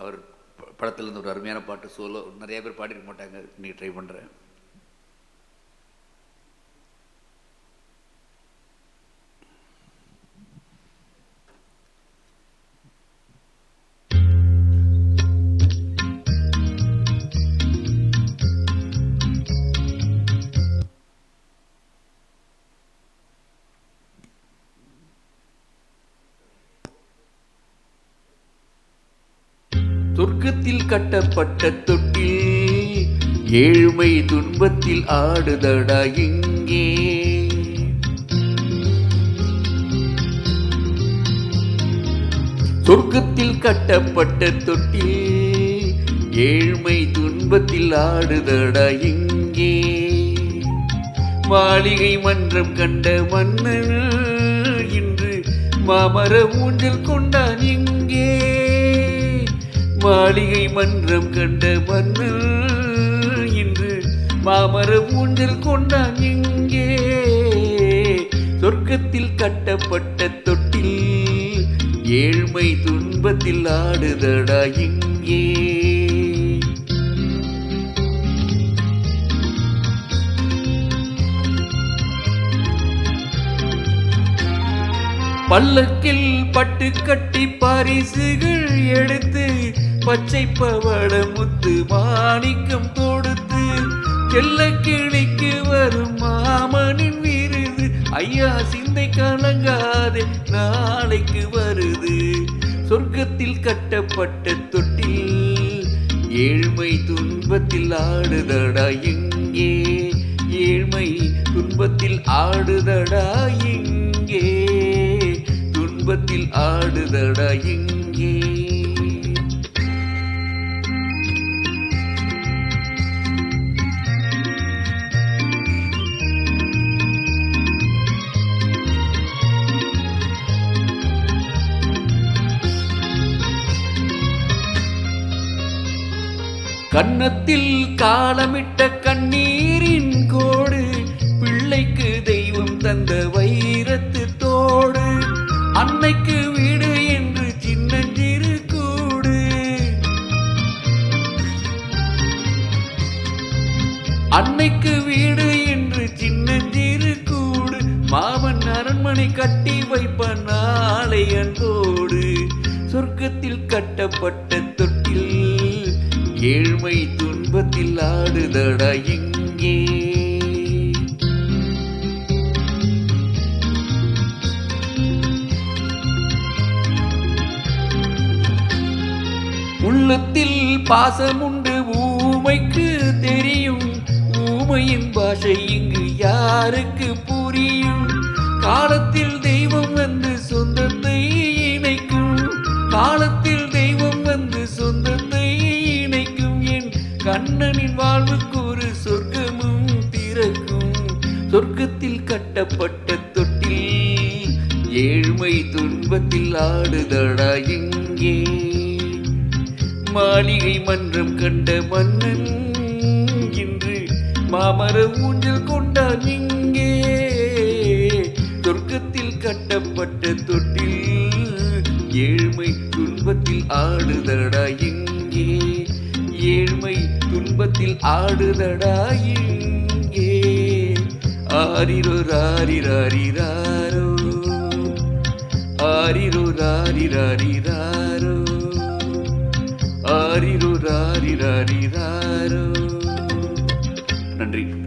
அவர் படத்தில் இருந்து ஒரு அருமையான பாட்டு சோலோ நிறைய பேர் பாடிருக்க மாட்டாங்க, நீ ட்ரை பண்ணுறேன். சொர்க்கத்தில் கட்டப்பட்ட தொட்டில் ஏழ்மை துன்பத்தில் ஆடுதடா இங்கே. சொர்க்கத்தில் கட்டப்பட்ட தொட்டில் ஏழ்மை துன்பத்தில் ஆடுதடா இங்கே. மாளிகை மன்றம் கண்ட மன்னன் இன்று மாமர ஊஞ்சல் கொண்டான் இங்கே. மாளிகை மன்றம் கண்ட மன்னன் இன்று மாமர ஊஞ்சல் கொண்டான் இங்கே. சொர்க்கத்தில் கட்டப்பட்ட தொட்டில் ஏழ்மை துன்பத்தில் ஆடுதடா இங்கே. பல்லக்கில் பட்டு கட்டி பரிசுகள் எடுத்து பச்சை பவள முத்து மாணிக்கம் கொடுத்து செல்ல கிளிக்கு வரும் மாமனின் விருது. ஐயா சிந்தை கலங்காதே நாளைக்கு வருது. சொர்க்கத்தில் கட்டப்பட்ட தொட்டில் ஏழ்மை துன்பத்தில் ஆடுதடா இங்கே. ஏழ்மை துன்பத்தில் ஆடுதடா இங்கே. துன்பத்தில் ஆடுதடா இங்கே. கன்னத்தில் காலமிட்ட கண்ணீரின் கோடு பிள்ளைக்கு தெய்வம் தந்த வைரத்து தோடு. அன்னைக்கு வீடு என்று சின்னஞ்சிறு கூடு. அன்னைக்கு வீடு என்று சின்னஞ்சிறு கூடு. மாமன் அரண்மனை கட்டி வைப்பான் நாளை அன்போடு. சொர்க்கத்தில் கட்டப்பட்ட தொட்டில் ஏழ்மை துன்பத்தில் ஆடுதடா இங்கே. உள்ளத்தில் பாசமுண்டு ஊமைக்கு தெரியும். ஊமையின் பாஷை இங்கு யாருக்கு புரியும்? காலத்தில் தெய்வம் வந்து சொந்தத்தை இணைக்கும். காலத்தில் தெய்வம் வந்து சொந்தத்தை இணைக்கும். என் கண்ணனின் வாழ்வுக்கு ஒரு சொர்க்கமும் திறக்கும். சொர்க்கத்தில் கட்டப்பட்ட தொட்டில் ஏழ்மை துன்பத்தில் ஆடுதடா இங்கே. மாளிகை மன்றம் கண்ட மன்னன் இன்று மாமர ஊஞ்சல் கொண்டான் இங்கே. சொர்க்கத்தில் கட்டப்பட்ட தொட்டில் ஏழ்மை துன்பத்தில் ஆடுதடா இங்கே. ஏழ்மை துன்பத்தில் ஆடுதடா இங்கே. ஆரிரோ ராரிராரிராரோ ஆரிரோ ராரிராரிராரோ ஆரிரோ ராரிராரிராரோ. நன்றி.